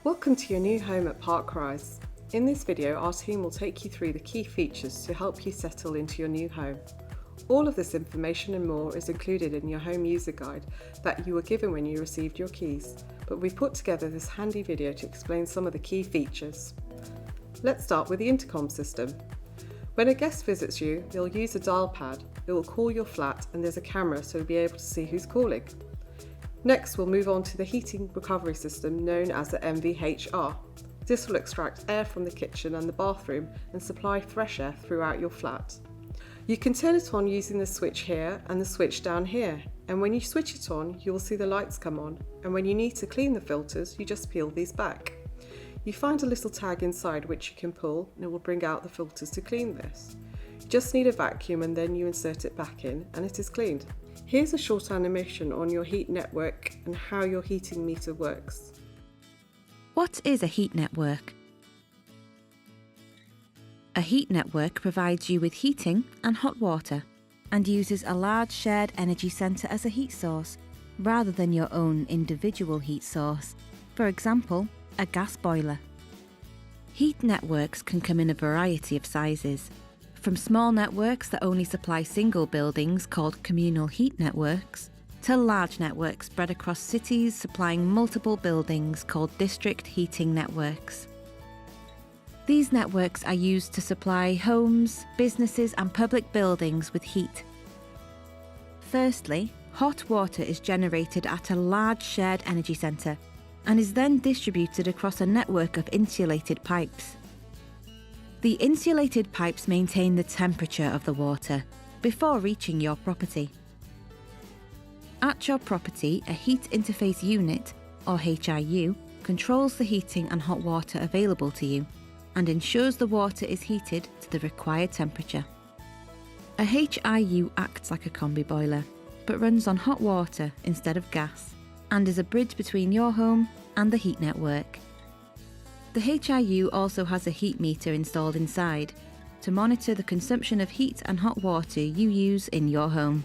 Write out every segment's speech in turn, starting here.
Welcome to your new home at Park Rise. In this video, our team will take you through the key features to help you settle into your new home. All of this information and more is included in your home user guide that you were given when you received your keys, but we've put together this handy video to explain some of the key features. Let's start with the intercom system. When a guest visits you, they'll use a dial pad. It will call your flat and there's a camera so you'll be able to see who's calling. Next, we'll move on to the heating recovery system known as the MVHR. This will extract air from the kitchen and the bathroom and supply fresh air throughout your flat. You can turn it on using the switch here and the switch down here, and when you switch it on, you will see the lights come on, and when you need to clean the filters, you just peel these back. You find a little tag inside which you can pull and it will bring out the filters to clean this. You just need a vacuum and then you insert it back in and it is cleaned. Here's a short animation on your heat network and how your heating meter works. What is a heat network? A heat network provides you with heating and hot water and uses a large shared energy centre as a heat source, rather than your own individual heat source, for example, a gas boiler. Heat networks can come in a variety of sizes, from small networks that only supply single buildings called communal heat networks, to large networks spread across cities supplying multiple buildings called district heating networks. These networks are used to supply homes, businesses and public buildings with heat. Firstly, hot water is generated at a large shared energy centre and is then distributed across a network of insulated pipes. The insulated pipes maintain the temperature of the water before reaching your property. At your property, a heat interface unit, or HIU, controls the heating and hot water available to you and ensures the water is heated to the required temperature. A HIU acts like a combi boiler, but runs on hot water instead of gas, and is a bridge between your home and the heat network. The HIU also has a heat meter installed inside to monitor the consumption of heat and hot water you use in your home.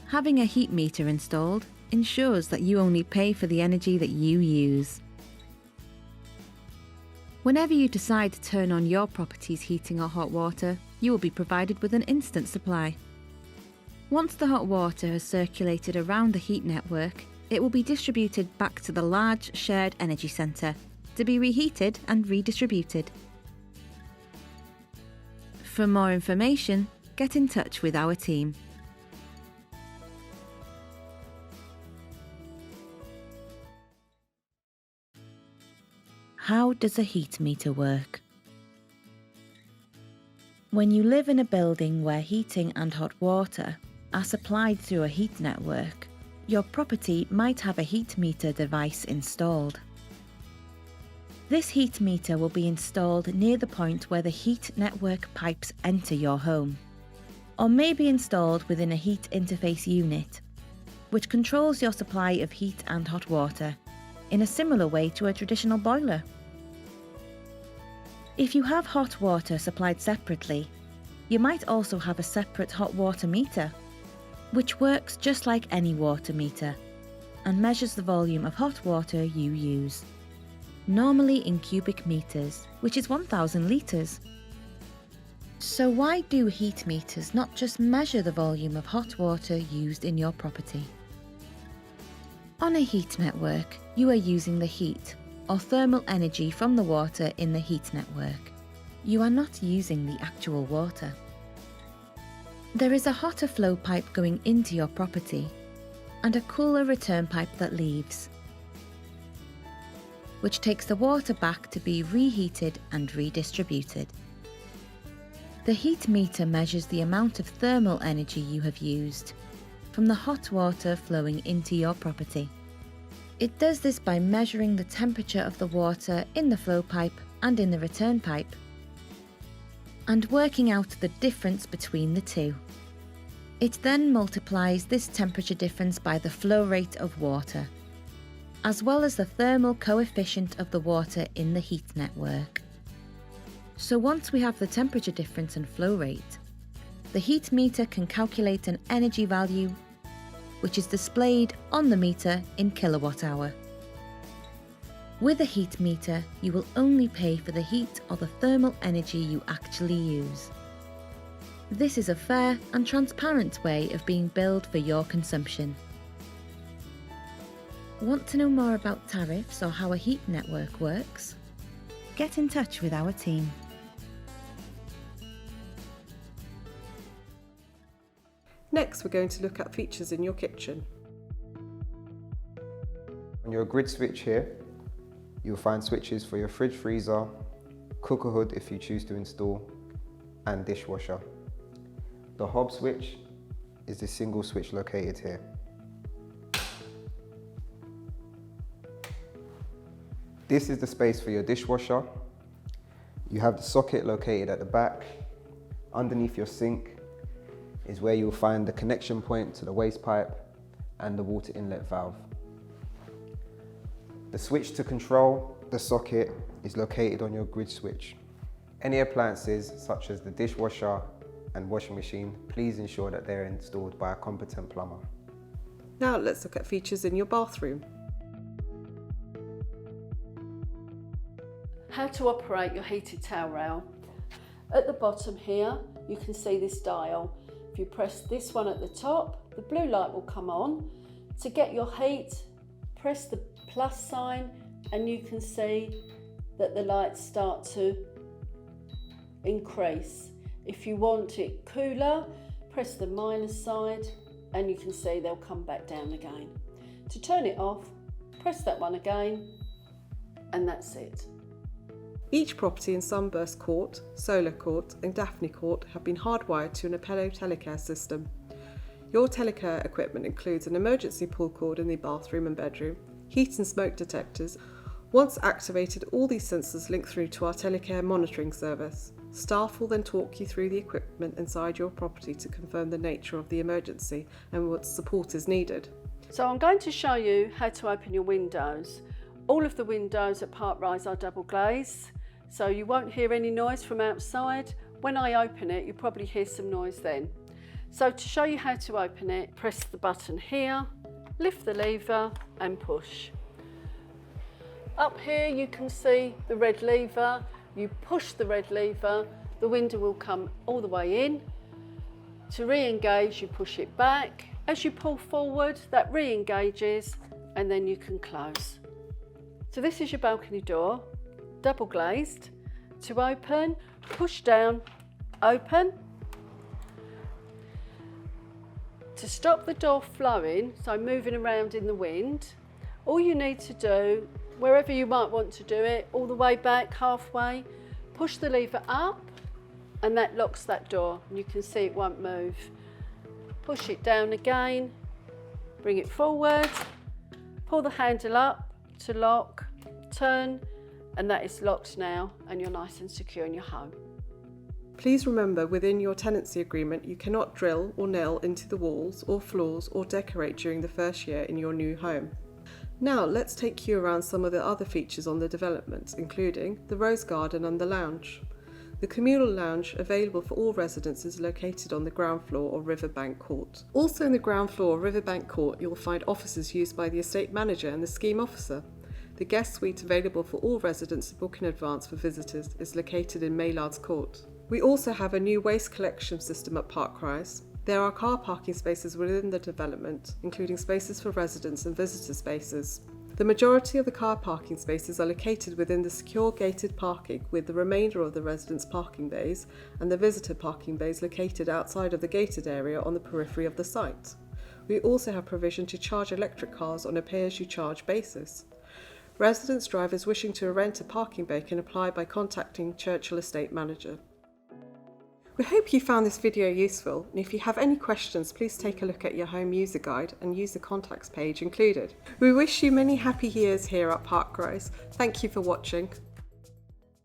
Having a heat meter installed ensures that you only pay for the energy that you use. Whenever you decide to turn on your property's heating or hot water, you will be provided with an instant supply. Once the hot water has circulated around the heat network, it will be distributed back to the large shared energy centre to be reheated and redistributed. For more information, get in touch with our team. How does a heat meter work? When you live in a building where heating and hot water are supplied through a heat network, your property might have a heat meter device installed. This heat meter will be installed near the point where the heat network pipes enter your home, or may be installed within a heat interface unit, which controls your supply of heat and hot water in a similar way to a traditional boiler. If you have hot water supplied separately, you might also have a separate hot water meter, which works just like any water meter and measures the volume of hot water you use, normally in cubic meters, which is 1,000 litres. So why do heat meters not just measure the volume of hot water used in your property? On a heat network, you are using the heat or thermal energy from the water in the heat network. You are not using the actual water. There is a hotter flow pipe going into your property and a cooler return pipe that leaves, which takes the water back to be reheated and redistributed. The heat meter measures the amount of thermal energy you have used from the hot water flowing into your property. It does this by measuring the temperature of the water in the flow pipe and in the return pipe, and working out the difference between the two. It then multiplies this temperature difference by the flow rate of water, as well as the thermal coefficient of the water in the heat network. So once we have the temperature difference and flow rate, the heat meter can calculate an energy value which is displayed on the meter in kilowatt hour. With a heat meter, you will only pay for the heat or the thermal energy you actually use. This is a fair and transparent way of being billed for your consumption. Want to know more about tariffs or how a heat network works? Get in touch with our team. Next, we're going to look at features in your kitchen. On your grid switch here, you'll find switches for your fridge, freezer, cooker hood if you choose to install, and dishwasher. The hob switch is the single switch located here. This is the space for your dishwasher. You have the socket located at the back. Underneath your sink is where you'll find the connection point to the waste pipe and the water inlet valve. The switch to control the socket is located on your grid switch. Any appliances such as the dishwasher and washing machine, please ensure that they're installed by a competent plumber. Now let's look at features in your bathroom. How to operate your heated towel rail. At the bottom here, you can see this dial. If you press this one at the top, the blue light will come on. To get your heat, press the plus sign and you can see that the lights start to increase. If you want it cooler, press the minus side and you can see they'll come back down again. To turn it off, press that one again and that's it. Each property in Sunburst Court, Solar Court and Daphne Court have been hardwired to an Apello telecare system. Your telecare equipment includes an emergency pull cord in the bathroom and bedroom, heat and smoke detectors. Once activated, all these sensors link through to our telecare monitoring service. Staff will then talk you through the equipment inside your property to confirm the nature of the emergency and what support is needed. So I'm going to show you how to open your windows. All of the windows at Park Rise are double glazed, so you won't hear any noise from outside. When I open it, you'll probably hear some noise then. So to show you how to open it, press the button here, lift the lever and push. Up here you can see the red lever. You push the red lever, the window will come all the way in. To re-engage, you push it back. As you pull forward, that re-engages and then you can close. So this is your balcony door, double glazed. To open, push down, open. To stop the door flowing, so moving around in the wind, all you need to do, wherever you might want to do it, all the way back, halfway, push the lever up and that locks that door. And you can see it won't move. Push it down again, bring it forward, pull the handle up to lock, turn, and that is locked now and you're nice and secure in your home. Please remember, within your tenancy agreement, you cannot drill or nail into the walls or floors or decorate during the first year in your new home. Now let's take you around some of the other features on the development, including the rose garden and the lounge. The communal lounge, available for all residents, is located on the ground floor of Riverbank Court. Also in the ground floor of Riverbank Court, you'll find offices used by the estate manager and the scheme officer. The guest suite, available for all residents to book in advance for visitors, is located in Maylard's Court. We also have a new waste collection system at Park Rise. There are car parking spaces within the development, including spaces for residents and visitor spaces. The majority of the car parking spaces are located within the secure gated parking, with the remainder of the residents' parking bays and the visitor parking bays located outside of the gated area on the periphery of the site. We also have provision to charge electric cars on a pay-as-you-charge basis. Residents drivers wishing to rent a parking bay can apply by contacting Churchill Estate Manager. We hope you found this video useful, and if you have any questions, please take a look at your home user guide and use the contacts page included. We wish you many happy years here at Park Rise. Thank you for watching.